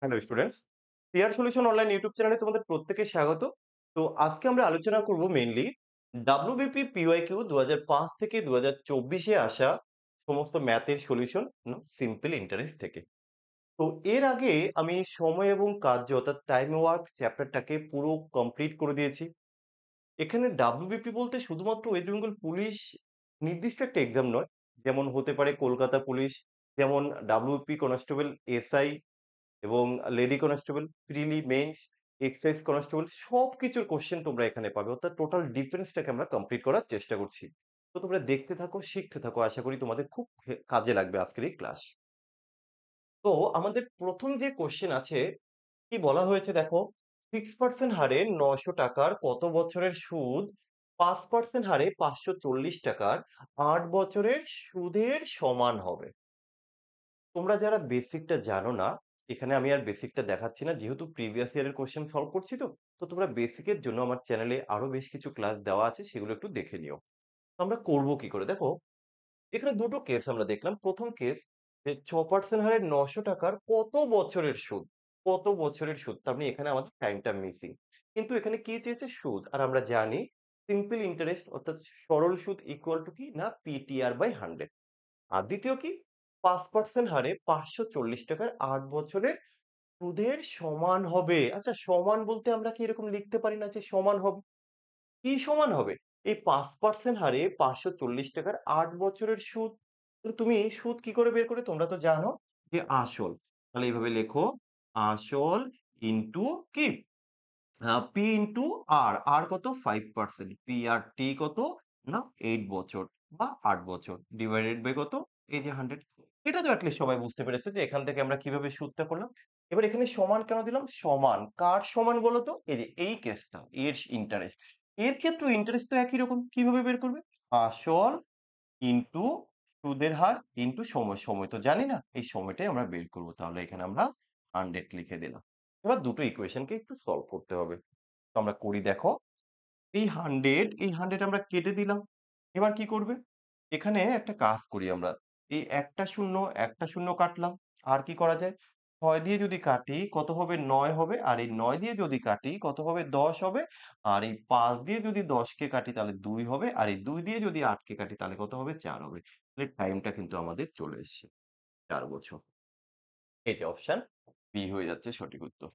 Hello students, clear solution online YouTube চ্যানেলে তোমাদের প্রত্যেকে স্বাগত। তো আজকে আমরা আলোচনা করব মেইনলি ডাব্লিউবিপি পিওয়াইকিউ 2005 থেকে 2024 এ আসা সমস্ত ম্যাথের সলিউশন সিম্পল ইন্টারেস্ট থেকে। তো এর আগে আমি সময় এবং কার্য অর্থাৎ টাইম ওয়ার্ক চ্যাপ্টারটাকে পুরো কমপ্লিট করে দিয়েছি। এখানে ডাব্লিউবিপি বলতে শুধুমাত্র ওয়েস্ট বেঙ্গল পুলিশ নির্দিষ্ট একটা এক্সাম নয়। যেমন হতে পারে কলকাতা পুলিশ, যেমন ডাব্লিউপি কনস্টেবল, এসআই এবং লেডি কনস্টেবল, প্রিলি, মেইনস, এক্সাইজ কনস্টেবল সবকিছুর কোশ্চেন তোমরা এখানে পাবে। অর্থাৎ টোটাল ডিফারেন্সটাকে আমরা কমপ্লিট করার চেষ্টা করছি। তো তোমরা দেখতে থাকো, শিখতে থাকো। আশা করি তোমাদের খুব কাজে লাগবে আজকের এই ক্লাস। তো আমাদের প্রথম যে কোশ্চেন আছে, কি বলা হয়েছে দেখো, 6% হারে ৯০০ টাকার কত বছরের সুদ ৫% হারে ৫৪০ টাকার ৮ বছরের সুদের সমান হবে? তোমরা যারা বেসিকটা জানো না, এখানে আমি আর বেসিকটা দেখাচ্ছি না। যেহেতু প্রিভিয়াস ইয়ারের কোয়েশ্চেন সলভ করছি তো। তো তোমরা বেসিকের জন্য আমার চ্যানেলে আরো বেশ কিছু ক্লাস দেওয়া আছে, সেগুলো একটু দেখে নিও। তো আমরা করব কি করে? দেখো, এখানে দুটো কেস আমরা দেখলাম। ১ম কেস যে ৬% হারে ৯০০ টাকার কত বছরের সুদ? কত বছরের সুদ? তার মানে এখানে আমাদের টাইমটা মিসিং। কিন্তু এখানে কি চেয়েছে? সুদ। আর আমরা জানি সিম্পল ইন্টারেস্ট অর্থাৎ সরল সুদ ইকুয়াল টু কি? না পিটিআর বাই 100। আর দ্বিতীয় কি? ৫% হারে ৳৫৪০ ৮ বছরের সুদের সমান হবে। আচ্ছা, সমান বলতে আমরা কি এরকম লিখতে পারি না যে সমান হবে? কি সমান হবে? এই ৫% হারে ৳৫৪০ ৮ বছরের সুদ। তো তুমি সুদ কি করে বের করে? তোমরা তো জানো যে আসল। তাহলে এইভাবে লেখো, আসল ইনটু কি? পি ইনটু আর। আর কত? 5%। পি আর টি কত? না ৮ বছর বা ৮ বছর। ডিভাইডেড বাই কত? এই যে 100। এটা তো এটলিস্ট সবাই বুঝতে পেরেছে যে এখান থেকে আমরা কিভাবে সুদটা করলাম। এবার এখানে সমান কেন দিলাম? সমান। কার সমান বলো তো? এই যে এই কেসটা, এর ইন্টারেস্ট। এর ক্ষেত্রেও ইন্টারেস্ট তো একই রকম। কিভাবে বের করবে? আসল ইনটু সুদের হার ইনটু সময়। সময় তো জানি না। এই সময়টাই আমরা বের করব। তাহলে এখানে আমরা 100 লিখে দিলাম। এবার দুটো ইকুয়েশনকে একটু সলভ করতে হবে। তো আমরা করি দেখো। এই 100 আমরা কেটে দিলাম। এবার কি করবে? এখানে একটা কাজ করি আমরা। এই একটা শূন্য কাটলাম। আর কি করা যায়? ৬ দিয়ে যদি কাটি কত হবে? ৯ হবে। আর এই ৯ দিয়ে যদি কাটি কত হবে? ১০ হবে। আর এই ৫ দিয়ে যদি ১০ কে কাটি তাহলে ২ হবে। আর এই ২ দিয়ে যদি ৮ কে কাটি তাহলে কত হবে? ৪ হবে। তাহলে টাইমটা কিন্তু আমাদের চলে এসছে ৪ বছর। এই যে অপশন বি হয়ে যাচ্ছে সঠিক উত্তর।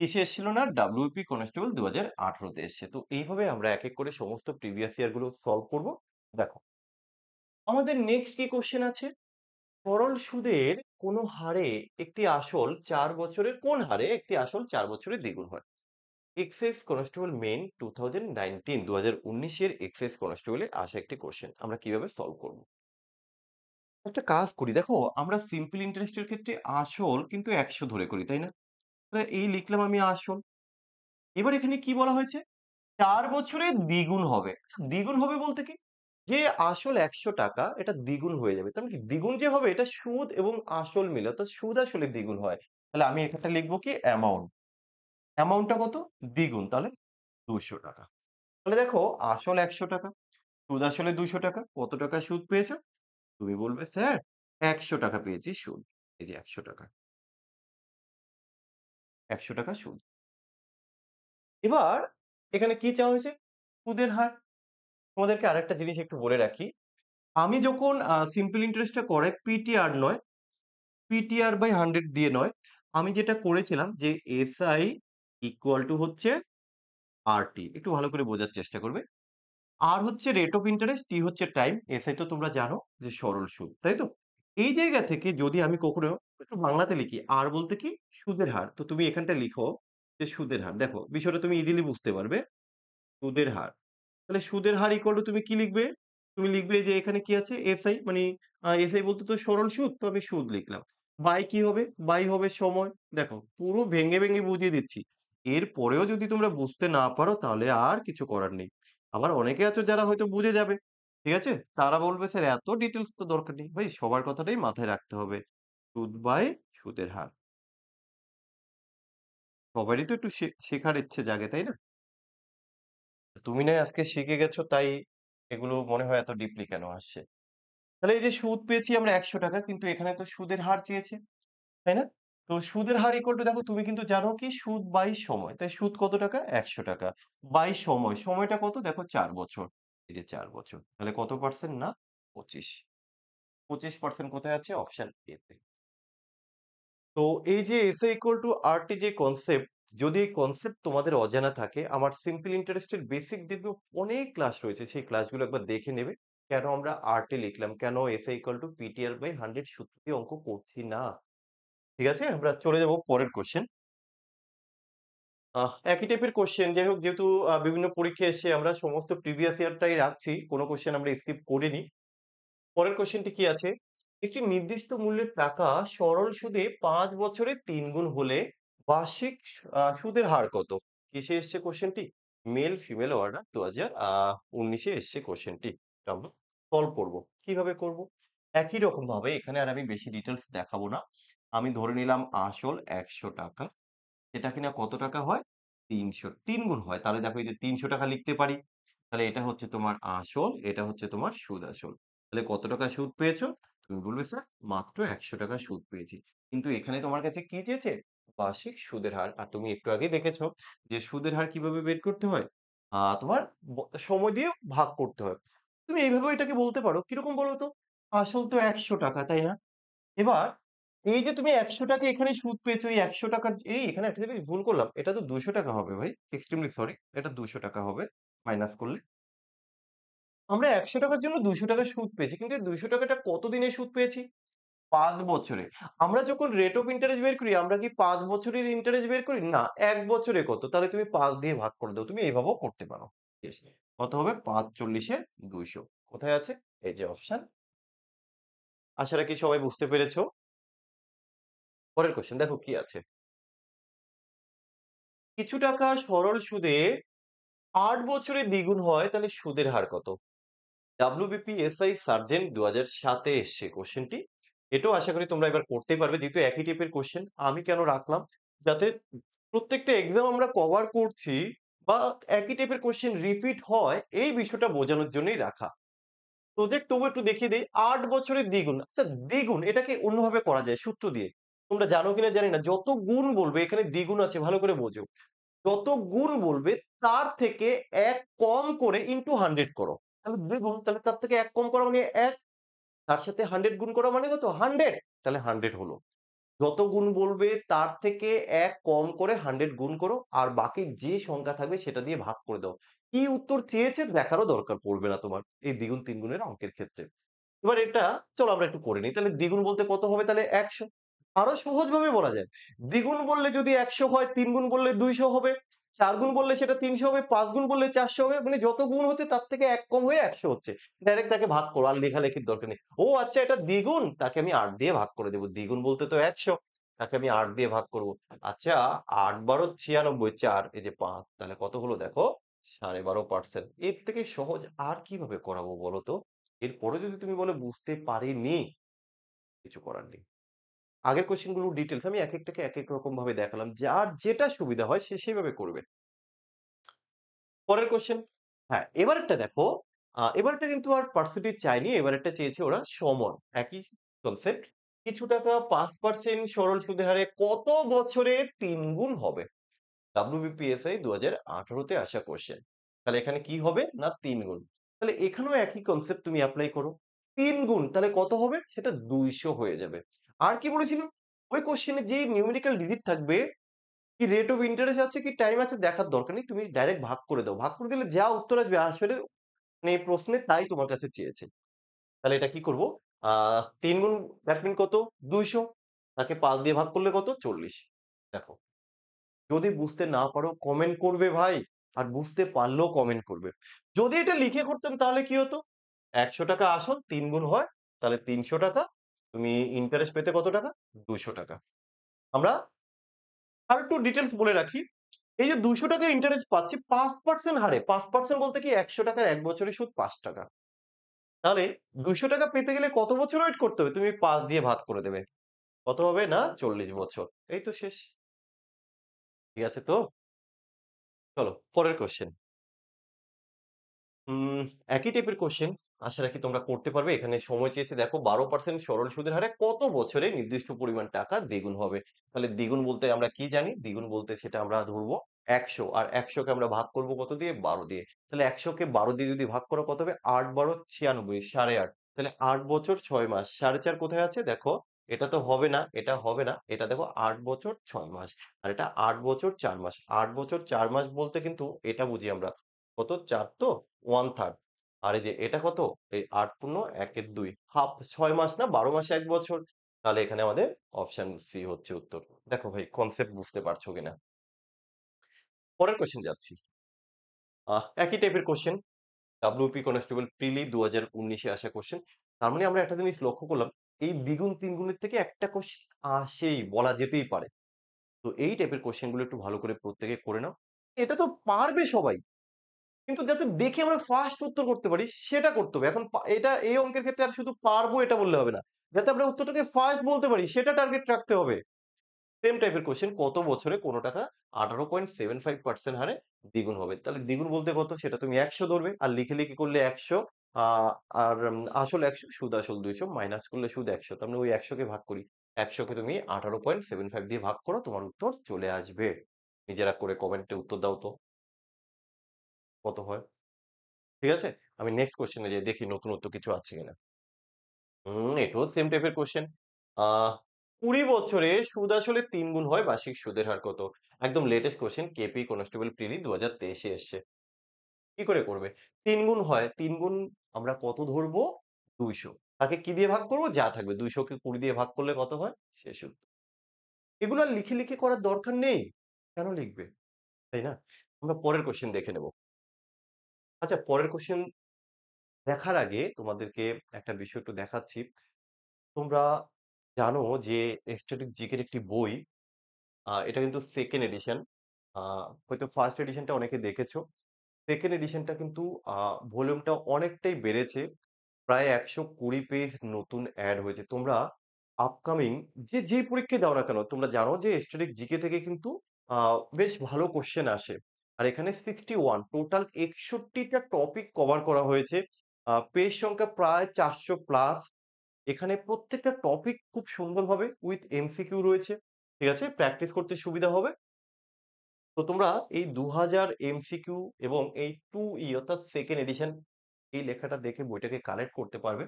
কিসে এসেছিল না? ডাব্লিউপি কনস্টেবল ২০১৮ তে এসছে। তো এইভাবে আমরা এক, এক করে সমস্ত প্রিভিয়াস ইয়ার গুলো সলভ করব। দেখো, আমাদের নেক্সট কি কোয়েশ্চেন আছে? সরল সুদের কোন হারে একটি আসল ৪ বছরের কোন হারে একটি আসল ৪ বছরের দ্বিগুণ হয়? এক্সাইজ কনস্টেবল মেইন 2019 এর এক্সাইজ কনস্টেবলে আসা একটি কোয়েশ্চেন। আমরা কিভাবে সলভ করব? একটা কাজ করি দেখো, আমরা সিম্পল ইন্টারেস্ট এর ক্ষেত্রে আসল কিন্তু ১০০ ধরে করি, তাই না? তাহলে এই লিখলাম আমি আসল। এবার এখানে কি বলা হয়েছে? ৪ বছরে দ্বিগুণ হবে। আচ্ছা, দ্বিগুণ হবে বলতে কি? যে আসল ৳১০০ এটা দ্বিগুণ হয়ে যাবে। তার মানে কি? দ্বিগুণ যে হবে এটা সুদ এবং আসল মিলে। অর্থাৎ সুদ আসলে দ্বিগুণ হয়। তাহলে আমি এখানটা লিখব কি? অ্যামাউন্ট। অ্যামাউন্টটা কত? দ্বিগুণ। তাহলে ৳২০০। তাহলে দেখো, আসল ৳১০০, সুদ আসলে ৳২০০। কত টাকা সুদ পেয়েছো? তুমি বলবে, "স্যার, ৳১০০ পেয়েছি সুদ।" এই যে ৳১০০। ৳১০০ সুদ। এবার এখানে কি চাওয়া হয়েছে? সুদের হার। তোমাদেরকে আরেকটা জিনিস একটু বলে রাখি। আমি যখন সিম্পল ইন্টারেস্ট টা করাই পিটিআর নয়, পিটিআর বাই 100 দিয়ে নয়। আমি যেটা করেছিলাম যে এসআই ইকুয়াল টু হচ্ছে আরটি। একটু ভালো করে বোঝার চেষ্টা করবে। আর হচ্ছে রেট অফ ইন্টারেস্ট, টি হচ্ছে টাইম, এসআই তো তোমরা জানো যে সরল সুদ, তাই তো? এই জায়গা থেকে যদি আমি কখনো একটু বাংলাতে লিখি, আর বলতে কি? সুদের হার। তো তুমি এখানটা লিখো যে সুদের হার। দেখো, বিষয়টা তুমি ইজিলি বুঝতে পারবে। সুদের হার। তাহলে সুদের হার ইকুয়াল টু তুমি কি লিখবে? তুমি লিখবে যে এখানে কি আছে? এসআই মানে এসআই বলতে তো সরল সুদ। তো আমি সুদ লিখলাম। বাই কি হবে? বাই হবে সময়। দেখো, পুরো ভেঙে, ভেঙে বুঝিয়ে দিচ্ছি। এরপরেও যদি তোমরা বুঝতে না পারো তাহলে আর কিছু করার নেই। আবার অনেকে আছো যারা হয়তো বুঝে যাবে। ঠিক আছে? তারা বলবে, "স্যার, এত ডিটেইলস তো দরকার নেই।" ভাই, সবার কথাটাই মাথায় রাখতে হবে। সুদ বাই সুদের হার। সবারই তো একটু শেখার ইচ্ছে জাগে, তাই না? তুমি নয় আজকে শিখে গেছো তাই এগুলো মনে হয় এত ডিপলি কেন আসছে। তাহলে এই যে সুদ পেয়েছি আমরা ৳১০০, কিন্তু এখানে তো সুদের হার চেয়েছে, তাই না? তো সুদের হার ইকুয়াল টু দেখো তুমি কিন্তু জানো কি সুদ বাই সময়। তাই সুদ কত টাকা? ৳১০০ বাই সময়। সময়টা কত? দেখো ৪ বছর। এই যে ৪ বছর। তাহলে কত পার্সেন্ট না? ২৫। ২৫% কোথায় আছে? অপশন এ তে। তো এই যে এসএ ইকুয়াল টু আরটি যে কনসেপ্ট, যদি এই কনসেপ্ট তোমাদের অজানা থাকে, আমার সিম্পল ইন্টারেস্টের বেসিক দীর্ঘ অনেক ক্লাস রয়েছে। সেই ক্লাসগুলো একবার দেখে নেবে। কেন আমরা আরটি লিখলাম? কেন SA equal to PTR by 100 সূত্র দিয়ে অঙ্ক করছি না। ঠিক আছে? আমরা চলে যাব পরের কোয়েশ্চেন। একই টাইপের কোয়েশ্চেন যাই হোক যেহেতু বিভিন্ন পরীক্ষায় এসে আমরা সমস্ত প্রিভিয়াস ইয়ারটাই রাখছি। কোন কোয়েশ্চেন আমরা স্কিপ করিনি। পরের কোয়েশ্চেনটি কি আছে? একটি নির্দিষ্ট মূল্যের টাকা সরল সুদে ৫ বছরে ৩ গুণ হলে বার্ষিক সুদের হার কত? কিসে এসছে কোয়েশ্চেনটি? মেল ফিমেল অর্ডার ২০১৯ এ এসছে কোয়েশ্চেনটি। এটা আমরা সলভ করব। কিভাবে করব? একই রকম ভাবে এখানে আর আমি বেশি ডিটেইলস দেখাবো না। আমি ধরে নিলাম আসল ৳১০০ এটা কিনা কত টাকা হয়? ৩০০ ৩ গুণ হয়। তাহলে দেখো এই যে ৳৩০০ লিখতে পারি। তাহলে এটা হচ্ছে তোমার আসল, এটা হচ্ছে তোমার সুদ আসল। তাহলে কত টাকা সুদ পেয়েছো? তুমি বলবে, "স্যার মাত্র ৳১০০ সুদ পেয়েছি।" কিন্তু এখানে তোমার কাছে কি চেয়েছে? বার্ষিক সুদের হার। আর তুমি একটু আগেই দেখেছো যে সুদের হার কিভাবে বের করতে হয়? তোমার সময় দিয়ে ভাগ করতে হয়। তুমি এইভাবেও এটাকে বলতে পারো। কিরকম বলো তো? আসল তো ৳১০০ তাই না? এবার এই যে তুমি ৳১০০ এখানে সুদ পেয়েছো, এই ৳১০০ এখানে একটা জিনিস ভুল করলাম। এটা তো ৳২০০ হবে ভাই। Extremely sorry. এটা ৳২০০ হবে মাইনাস করলে। আমরা ৳১০০ র জন্য ৳২০০ সুদ পেয়েছি। কিন্তু এই ৳২০০ টা কত দিনে সুদ পেয়েছি? ৫ বছরে। আমরা যখন রেট অফ ইন্টারেস্ট বের করি, আমরা কি ৫ বছরের ইন্টারেস্ট বের করি? না। ১ বছরে কত? তাহলে তুমি ৫ দিয়ে ভাগ করে দাও। তুমি এভাবেও করতে পারো। ইয়েস। কত হবে? ৫ × ৪০ = ২০০ কোথায় আছে? এই যে অপশন। আশা রাখি সবাই বুঝতে পেরেছো। পরের কোয়েশ্চেন দেখো কি আছে? কিছু টাকা সরল সুদে ৮ বছরে দ্বিগুণ হয় তাহলে সুদের হার কত? WBPSI সার্জেন্ট ২০০৭ এ এসছে কোয়েশ্চেনটি। এটাও আশা করি তোমরা এবার করতেই পারবে। যেহেতু একই টাইপের কোয়েশ্চেন। আমি কেন রাখলাম? যাতে প্রত্যেকটা এক্সাম আমরা কভার করছি বা একই টাইপের কোয়েশ্চেন রিপিট হয় এই বিষয়টা বোঝানোর জন্যই রাখা। প্রজেক্ট তবু একটু দেখিয়ে দেই। ৮ বছরের দ্বিগুণ। আচ্ছা দ্বিগুণ এটাকে অন্যভাবে করা যায় সূত্র দিয়ে। তোমরা জানো কিনা জানি না। যত গুণ বলবে এখানে দ্বিগুণ আছে ভালো করে বোঝো। যত গুণ বলবে তার থেকে ১ কম করে ইনটু 100 করো। তাহলে দ্বিগুণ তাহলে তার থেকে ১ কম করা মানে ১ তার সাথে 100 গুণ করা মানে কত? 100 তাহলে 100 হলো। যত গুণ বলবে তার থেকে ১ কম করে 100 গুণ করো আর বাকি যে সংখ্যা থাকবে সেটা দিয়ে ভাগ করে দাও। কি উত্তর চেয়েছে দেখারও দরকার পড়বে না তোমার। এই দ্বিগুণ, ৩ গুণের অঙ্কের ক্ষেত্রে। এবার এটা চলো আমরা একটু করে নিই। তাহলে দ্বিগুণ বলতে কত হবে তাহলে ১০০ আরো সহজভাবে বলা যায়। দ্বিগুণ বললে যদি ১০০ হয়, ৩ গুণ বললে ২০০ হবে, ৪ গুণ বললে সেটা ৩০০ হবে, ৫ গুণ বললে ৪০০ হবে। মানে যত গুণ হচ্ছে তার থেকে ১ কম হয়ে ১০০ হচ্ছে। ডাইরেক্ট তাকে ভাগ করো। আর লেখালেখির দরকার নেই। ও আচ্ছা এটা দ্বিগুণ, তাকে আমি ৮ দিয়ে ভাগ করে দেব। দ্বিগুণ বলতে তো ১০০ তাকে আমি ৮ দিয়ে ভাগ করব। আচ্ছা ৮ 12 96 ৪ এই যে ৫ তাহলে কত হলো দেখো ১২.৫% এর থেকে সহজ আর কিভাবে করাবো বলো তো? এরপরেও যদি তুমি বলো বুঝতে পারিনি, কিছু করার নেই। আগের কোয়েশ্চেন গুলোর ডিটেইলস আমি একেকটাকে একেক রকম ভাবে দেখালাম। যার যেটা সুবিধা হয় সে সেভাবে করবে। পরের কোয়েশ্চেন হ্যাঁ, এবারেরটা দেখো। এবারেরটা কিন্তু আর পার্সেন্টেজ চায়নি। এবারেরটা চেয়েছে ওরা সময়। একই কনসেপ্ট। কিছু টাকা ৫% সরল সুদের হারে কত বছরে ৩ গুণ হবে? WBPSI ২০১৮ তে আসা কোয়েশ্চেন। তাহলে এখানে কি হবে? না ৩ গুণ। তাহলে এখানেও একই কনসেপ্ট তুমি এপ্লাই করো। ৩ গুণ তাহলে কত হবে? সেটা ২০০ হয়ে যাবে। আর কি বলেছিল? ওই কোয়েশ্চেন এ যে নিউমেরিক্যাল ডিজিট থাকবে, কি রেট অফ ইন্টারেস্ট আছে কি টাইম আছে দেখার দরকার নেই। তুমি ডাইরেক্ট ভাগ করে দাও। ভাগ করে দিলে যা উত্তর আসবে আসলে মানে এই প্রশ্নে তাই তোমার কাছে চেয়েছে। তাহলে এটা কি করব? আ ৩ গুণ দ্যাট মিন কত? ২০০ তাকে ৫ দিয়ে ভাগ করলে কত? ৪০ দেখো। যদি বুঝতে না পারো কমেন্ট করবে ভাই। আর বুঝতে পারলেও কমেন্ট করবে। যদি এটা লিখে করতাম তাহলে কি হতো? ৳১০০ আসল ৩ গুণ হয়। তাহলে ৳৩০০ তুমি ইন্টারেস্ট পেতে কত টাকা? ৳২০০ আমরা আরেকটু ডিটেইলস বলে রাখি। এই যে ৳২০০ ইন্টারেস্ট পাচ্ছি ৫% হারে। ৫% বলতে কি ৳১০০ র ১ বছরের সুদ ৳৫ তাহলে ৳২০০ পেতে গেলে কত বছর ওয়েট করতে হবে? তুমি ৫ দিয়ে ভাগ করে দেবে। কত হবে? না ৪০ বছর। এই তো শেষ। ঠিক আছে তো? চলো পরের কোয়েশ্চেন। হুম, একই টাইপের কোয়েশ্চেন। আশা রাখি তোমরা করতে পারবে। এখানে সময় চেয়েছে দেখো 12% সরল সুদের হারে কত বছরে নির্দিষ্ট পরিমাণ টাকা দ্বিগুণ হবে। তাহলে দ্বিগুণ বলতে আমরা কি জানি? দ্বিগুণ বলতে সেটা আমরা ধরবো ১০০ আর ১০০ কে আমরা ভাগ করব কত দিয়ে? ১২ দিয়ে। তাহলে ১০০ কে ১২ দিয়ে যদি ভাগ করো কত হবে? ৮-১২ ৯৬ ৮.৫ তাহলে ৮ বছর ৬ মাস। ৪.৫ কোথায় আছে? দেখো এটা তো হবে না, এটা হবে না। এটা দেখো ৮ বছর ৬ মাস। আর এটা ৮ বছর ৪ মাস। ৮ বছর ৪ মাস বলতে কিন্তু এটা বুঝি আমরা। কত? ৪ তো 1/3 আর এই যে এটা কত? এই ৮ পূর্ণ ১ এর ২ হাফ ৬ মাস না ১২ মাসে ১ বছর। তাহলে এখানে আমাদের অপশন সি হচ্ছে উত্তর। দেখো ভাই কনসেপ্ট বুঝতে পারছো কিনা? পরের কোয়েশ্চেন যাচ্ছি। একই টাইপের কোয়েশ্চেন WP কনস্টেবল প্রিলি ২০১৯ এ আসা কোয়েশ্চেন। তার মানে আমরা একটা জিনিস লক্ষ্য করলাম, এই দ্বিগুণ, তিনগুণের থেকে একটা কোয়েশ্চেন আসেই, বলা যেতেই পারে। তো এই টাইপের কোয়েশ্চেন গুলো একটু ভালো করে প্রত্যেকে করে নাও। এটা তো পারবে সবাই। কিন্তু যাতে দেখে আমরা ফার্স্ট উত্তর করতে পারি সেটা করতে হবে। এখন এটা এই অঙ্কের ক্ষেত্রে আর শুধু পারবো এটা বললে হবে না। যাতে আমরা উত্তরটাকে ফার্স্ট বলতে পারি সেটা টার্গেট রাখতে হবে। সেম টাইপের কোয়েশ্চেন কত বছরে কোন টাকা 18.75% হারে দ্বিগুণ হবে। তাহলে দ্বিগুণ বলতে কত? সেটা তুমি ১০০ ধরবে। আর লিখে করলে ১০০ আ আর আসল ১০০ সুদ আসল ২০০ মাইনাস করলে সুদ ১০০ তার মানে ওই ১০০ কে ভাগ করি। ১০০ কে তুমি 18.75 দিয়ে ভাগ করো তোমার উত্তর চলে আসবে। নিজেরা করে কমেন্টে উত্তর দাও তো কত হয়? ঠিক আছে? আমি নেক্সট কোয়েশ্চেন এ যাই দেখি নতুনত্ব কিছু আছে কিনা। এটাও সেম টাইপের কোয়েশ্চেন। আ ২০ বছরে সুদ আসলে ৩ গুণ হয় বার্ষিক সুদের হার কত? একদম latest question KP constable prelim ২০২৩ এ এসছে। কি করে করবে? ৩ গুণ হয়, ৩ গুণ আমরা কত ধরবো? ২০০ তাকে কি দিয়ে ভাগ করব? যা থাকবে। ২০০ কে ২০ দিয়ে ভাগ করলে কত হয়? শেষ উত্তর। এগুলো আর লিখে করার দরকার নেই। কেন লিখবে? তাই না? আমরা পরের কোয়েশ্চেন দেখে নেব। আচ্ছা পরের কোয়েশ্চেন দেখার আগে তোমাদেরকে একটা বিষয় একটু দেখাচ্ছি। তোমরা জানো যে স্ট্যাটিক জিকের একটি বই এটা কিন্তু 2nd এডিশন। আ হয়তো 1st এডিশনটা অনেকে দেখেছো। 2nd এডিশনটা কিন্তু আ ভলিউমটা অনেকটাই বেড়েছে। প্রায় ১২০ পেজ নতুন এড হয়েছে। তোমরা আপকামিং যেই পরীক্ষায় দাও না কেন, তোমরা জানো যে স্ট্যাটিক জিকে থেকে কিন্তু আ বেশ ভালো কোয়েশ্চেন আসে। আর এখানে 61 টোটাল ৬১ টা টপিক কভার করা হয়েছে। পেজ সংখ্যা প্রায় ৪০০ প্লাস। এখানে প্রত্যেকটা টপিক খুব সুন্দরভাবে উইথ এমসিকিউ রয়েছে। ঠিক আছে? প্র্যাকটিস করতে সুবিধা হবে। তো তোমরা এই ২০০০ এমসিকিউ এবং এই 2E অর্থাৎ 2nd এডিশন এই লেখাটা দেখে বইটাকে কালেক্ট করতে পারবে।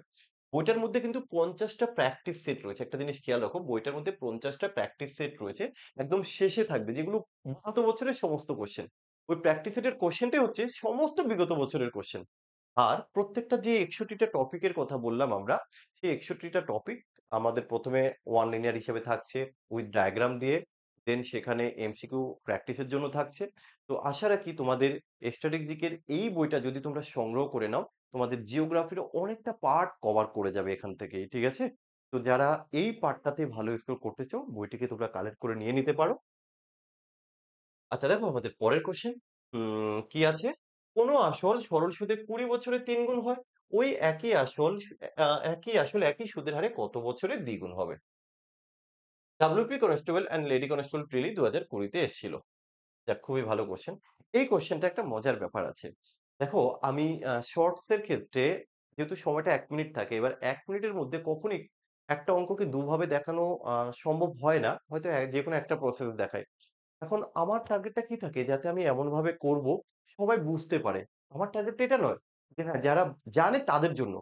বইটার মধ্যে কিন্তু ৫০ টা প্র্যাকটিস সেট রয়েছে। একটা জিনিস খেয়াল রাখো, বইটার মধ্যে ৫০ টা প্র্যাকটিস সেট রয়েছে। একদম শেষে থাকবে যেগুলো বিগত বছরের সমস্ত কোয়েশ্চেন। ওই প্র্যাকটিস সেটের কোয়েশ্চেনটাই হচ্ছে সমস্ত বিগত বছরের কোয়েশ্চেন। আর প্রত্যেকটা যে ৬১ টা টপিকের কথা বললাম আমরা, সেই ৬১ টা টপিক আমাদের ১ম এ ওয়ান লিনিয়ার হিসেবে থাকছে উইথ ডায়াগ্রাম দিয়ে। দেন সেখানে এমসিকিউ প্র্যাকটিসের জন্য থাকছে। তো আশা রাখি তোমাদের স্ট্র্যাটেজিকের এই বইটা যদি তোমরা সংগ্রহ করে নাও, তোমাদের জিওগ্রাফির অনেকটা পার্ট কভার করে যাবে এখান থেকেই। ঠিক আছে? তো যারা এই পার্টটাতে ভালো স্কোর করতে চাও, বইটিকে তোমরা কালেক্ট করে নিয়ে নিতে পারো। আচ্ছা দেখো আমাদের পরের কোয়েশ্চেন কি আছে? কোন আসল সরল সুদে ২০ বছরে ৩ গুণ হয়? ওই একই আসল একই সুদের হারে কত বছরে দ্বিগুণ হবে? WP constable and lady constable prelim ২০২০ তে এসেছিল। যাক খুবই ভালো কোয়েশ্চেন। এই কোয়েশ্চেনটা একটা মজার ব্যাপার আছে। দেখো আমি শর্টস এর ক্ষেত্রে যেহেতু সময়টা ১ মিনিট থাকে, এবার ১ মিনিটের মধ্যে কখনই একটা অঙ্ককে দুভাবে দেখানো আ সম্ভব হয় না। হয়তো যেকোনো একটা প্রসেস দেখায়। এখন আমার টার্গেটটা কি থাকে? যাতে আমি এমনভাবে করব সবাই বুঝতে পারে। আমার টার্গেটটা এটা নয় যে হ্যাঁ, যারা জানে তাদের জন্য।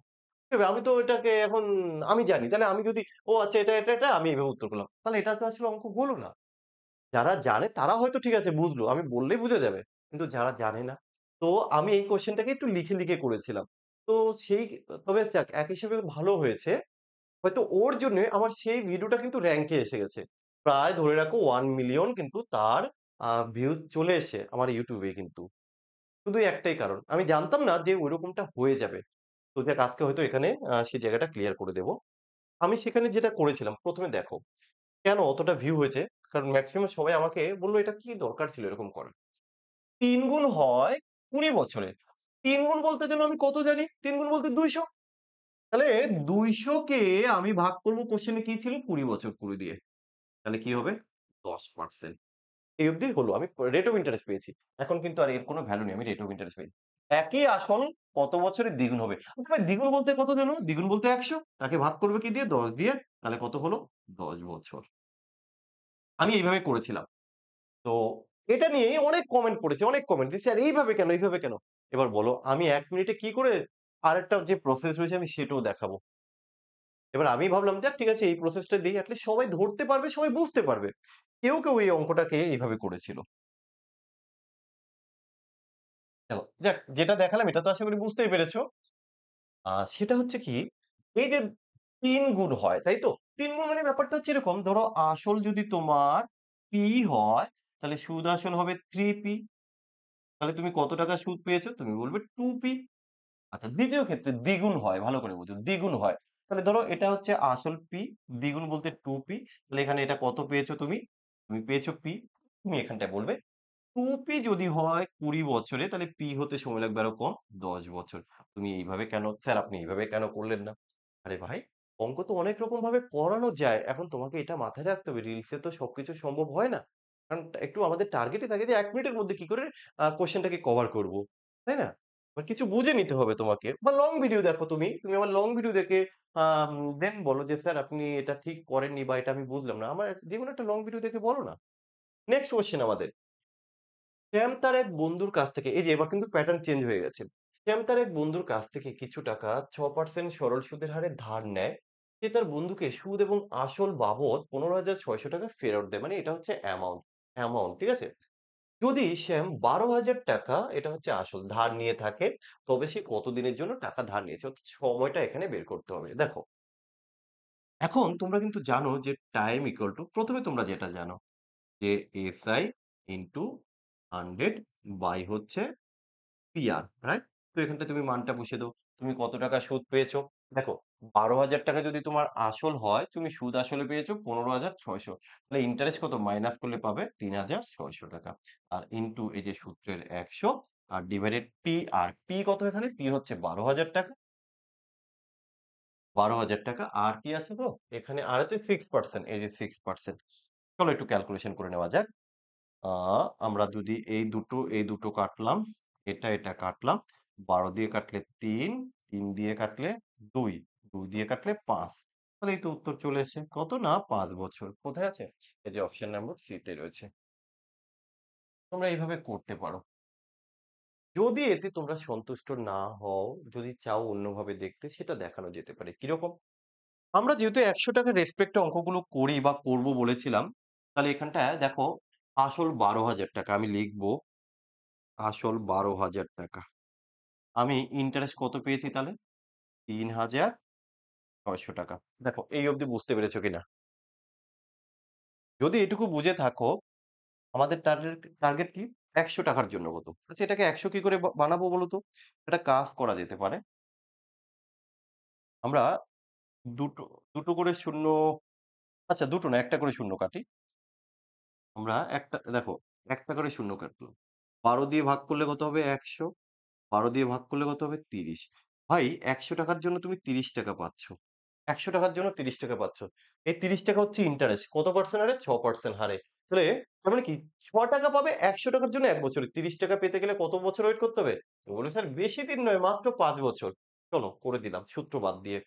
তবে আমি তো এটাকে এখন আমি জানি। তাহলে আমি যদি ও আচ্ছা এটা আমি এভাবে উত্তর করলাম। তাহলে এটা তো আসলে অঙ্ক হলো না। যারা জানে তারা হয়তো ঠিক আছে বুঝলো। আমি বললেই বুঝে যাবে। কিন্তু যারা জানে না, তো আমি এই কোয়েশ্চেনটাকে একটু লিখে করেছিলাম। তো সেই তবে যাক এক হিসেবে ভালো হয়েছে। হয়তো ওর জন্যে আমার সেই ভিডিওটা কিন্তু র‍্যাংক এ এসে গেছে। প্রায় ধরে রাখো 1 মিলিয়ন কিন্তু তার ভিউজ চলে এসছে আমার YouTube এ কিন্তু। শুধু একটাই কারণ। আমি জানতাম না যে ঐরকমটা হয়ে যাবে। তো যাক আজকে হয়তো এখানে সেই জায়গাটা ক্লিয়ার করে দেব। আমি সেখানে যেটা করেছিলাম ১ম এ দেখো কেন অতটা ভিউ হয়েছে? কারণ মেক্সিমাম সবাই আমাকে বলল, "এটা কি দরকার ছিল এরকম করার?" ৩ গুণ হয় ২০ বছরে। ৩ গুণ বলতে যেন আমি কত জানি? ৩ গুণ বলতে ২০০। তাহলে ২০০ কে আমি ভাগ করব কোশ্চেনে কি ছিল? ২০ বছর ২০ দিয়ে। তাহলে কি হবে? ১০% এই অবধি হলো। আমি রেট অফ ইন্টারেস্ট পেয়েছি। এখন কিন্তু আর এর কোন ভ্যালু নেই। আমি রেট অফ ইন্টারেস্ট পেয়েছি। একই আসল কত বছরে দ্বিগুণ হবে? আচ্ছা ভাই দ্বিগুণ বলতে কত গেল? দ্বিগুণ বলতে ১০০ তাকে ভাগ করবে কি দিয়ে? ১০ দিয়ে। তাহলে কত হলো? ১০ বছর। আমি এইভাবে করেছিলাম। তো এটা নিয়েই অনেক কমেন্ট পড়েছি, অনেক কমেন্ট যে, "স্যার এইভাবে কেন? এইভাবে কেন?" এবার বলো আমি ১ মিনিটে কি করে আরেকটা যে প্রসেস রয়েছে আমি সেটাও দেখাবো। এবার আমি ভাবলাম যাক ঠিক আছে এই প্রসেসটা দেই এট লিস্ট সবাই ধরতে পারবে, সবাই বুঝতে পারবে। কেউ এই অঙ্কটাকে এইভাবে করেছিল। দেখো যাক যেটা দেখালাম এটা তো আশা করি বুঝতেই পেরেছ। সেটা হচ্ছে কি এই যে ৩ গুণ হয়, তাই তো? ৩ গুণ মানে ব্যাপারটা হচ্ছে এরকম ধরো আসল যদি তোমার P হয় তাহলে সুদ আসল হবে 3P তাহলে তুমি কত টাকা সুদ পেয়েছো? তুমি বলবে 2P আচ্ছা ২য় ক্ষেত্রে দ্বিগুণ হয়, ভালো করে বোঝো। দ্বিগুণ হয়। তাহলে ধরো এটা হচ্ছে আসল P, দ্বিগুণ বলতে 2P তাহলে এখানে এটা কত পেয়েছো তুমি? তুমি পেয়েছো P। তুমি এখানটায় বলবে 2P যদি হয় ২০ বছরে তাহলে P হতে সময় লাগবে আরো কম ১০ বছর। তুমি এইভাবে কেন স্যার আপনি এইভাবে কেন করলেন না? আরে ভাই অঙ্ক তো অনেক রকম ভাবে করানো যায়। এখন তোমাকে এটা মাথায় রাখতে হবে রিলসে তো সবকিছু সম্ভব হয় না। কারণ একটু আমাদের টার্গেটই থাকে যে ১ মিনিটের মধ্যে কি করে কোয়েশ্চেনটাকে কভার করব। তাই না? এবার কিছু বুঝে নিতে হবে তোমাকে। বা লং ভিডিও দেখো তুমি। তুমি আমার লং ভিডিও দেখে আম দেন বলো যে, "স্যার আপনি এটা ঠিক করেননি বা এটা আমি বুঝলাম না।" আমার যেকোনো একটা লং ভিডিও দেখে বলো না। নেক্সট কোয়েশ্চেন আমাদের। শ্যাম তার এক বন্ধুর কাছ থেকে এই যে এবার কিন্তু প্যাটার্ন চেঞ্জ হয়ে গেছে। শ্যাম তার এক বন্ধুর কাছ থেকে কিছু টাকা ৬% সরল সুদের হারে ধার নেয়। সে তার বন্ধুকে সুদ এবং আসল বাবদ ৳১৫,৬০০ ফেরত দেয়। মানে এটা হচ্ছে অ্যামাউন্ট ঠিক আছে? যদি শ্যাম ৳১২,০০০ এটা হচ্ছে আসল ধার নিয়ে থাকে, তবে সে কতদিনের জন্য টাকা ধার নিয়েছে? অর্থাৎ সময়টা এখানে বের করতে হবে। দেখো, এখন তোমরা কিন্তু জানো যে টাইম ইকুয়াল টু ১ম এ তোমরা যেটা জানো যে এসআই ইনটু 100 বাই হচ্ছে পিআর, রাইট? তো এখানটায় তুমি মানটা বসিয়ে দাও। তুমি কত টাকা সুদ পেয়েছো? দেখো ৳১২,০০০ যদি তোমার আসল হয়, তুমি সুদ আসলে পেয়েছো ১৫,৬০০ তাহলে ইন্টারেস্ট কত? মাইনাস করলে পাবে ৳৩,৬০০ আর ইনটু এই যে সূত্রের ১০০ আর ডিভাইডেড পি আর পি কত এখানে? পি হচ্ছে ৳১২,০০০ ৳১২,০০০ আর কি আছে গো? এখানে আর হচ্ছে 6% এই যে 6% চলো একটু ক্যালকুলেশন করে নেওয়া যাক। আ আমরা যদি এই দুটো কাটলাম, এটা কাটলাম। ১২ দিয়ে কাটলে ৩, ৩ দিয়ে কাটলে ২, ২ দিয়ে কাটলে ৫। তাহলেই তো উত্তর চলে এসেছে। কত না ৫ বছর। কোথায় আছে? এই যে অপশন নাম্বার সি তে রয়েছে। তোমরা এইভাবে করতে পারো। যদি এতে তোমরা সন্তুষ্ট না হও, যদি চাও অন্যভাবে দেখতে সেটা দেখানো যেতে পারে। কিরকম? আমরা যেহেতু ৳১০০ রেসপেক্ট এ অঙ্কগুলো করি বা করব বলেছিলাম, তাহলে এখানটায় দেখো আসল ৳১২,০০০ আমি লিখব আসল ৳১২,০০০ আমি ইন্টারেস্ট কত পেয়েছি তাহলে? ৳৩,৬০০ দেখো এই অবধি বুঝতে পেরেছ কিনা? যদি এটুকু বুঝে থাকো আমাদের টার্গেট কি? ৳১০০ র জন্য কত? আচ্ছা এটাকে ১০০ কি করে বানাবো বলো তো? একটা কাজ করা যেতে পারে। আমরা দুটো, দুটো করে শূন্য আচ্ছা দুটো না একটা করে শূন্য কাটি। আমরা একটা দেখো একটা করে শূন্য কাটলাম। ১২ দিয়ে ভাগ করলে কত হবে? ১০০ ১২ দিয়ে ভাগ করলে কত হবে? ৩০ ভাই ৳১০০ র জন্য তুমি ৳৩০ পাচ্ছ। ৳১০০ র জন্য ৳৩০ পাচ্ছ। এই ৳৩০ হচ্ছে ইন্টারেস্ট। কত পার্সেন্ট হারে? ৬% হারে। তাহলে তার মানে কি ৳৬ পাবে ৳১০০ র জন্য ১ বছরে। ৳৩০ পেতে গেলে কত বছর ওয়েট করতে হবে? তো বলবে স্যার বেশি দিন নয় মাত্র ৫ বছর। চলো করে দিলাম সূত্র বাদ দিয়ে।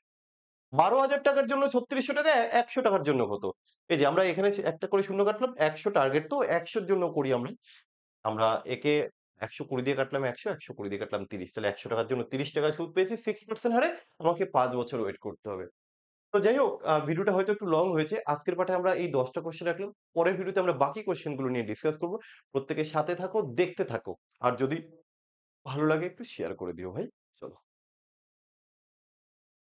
৳১২,০০০ র জন্য ৳৩৬০০ ৳১০০ র জন্য কত? এই যে আমরা এখানে একটা করে শূন্য কাটলাম। ১০০ টার্গেট তো ১০০ র জন্য করি আমরা। আমরা একে ১২০ দিয়ে কাটলাম ১০০, ১২০ দিয়ে কাটলাম ৩০। তাহলে ৳১০০ র জন্য ৳৩০ সুদ পেয়েছি 6% হারে। আমাকে ৫ বছর ওয়েট করতে হবে। তো যাই হোক ভিডিওটা হয়তো একটু লং হয়েছে। আজকের পাঠে আমরা এই ১০ টা কোয়েশ্চেন রাখলাম। পরের ভিডিওতে আমরা বাকি কোয়েশ্চেন গুলো নিয়ে ডিসকাস করব। প্রত্যেকে সাথে থাকো, দেখতে থাকো। আর যদি ভালো লাগে একটু শেয়ার করে দিও ভাই। চলো।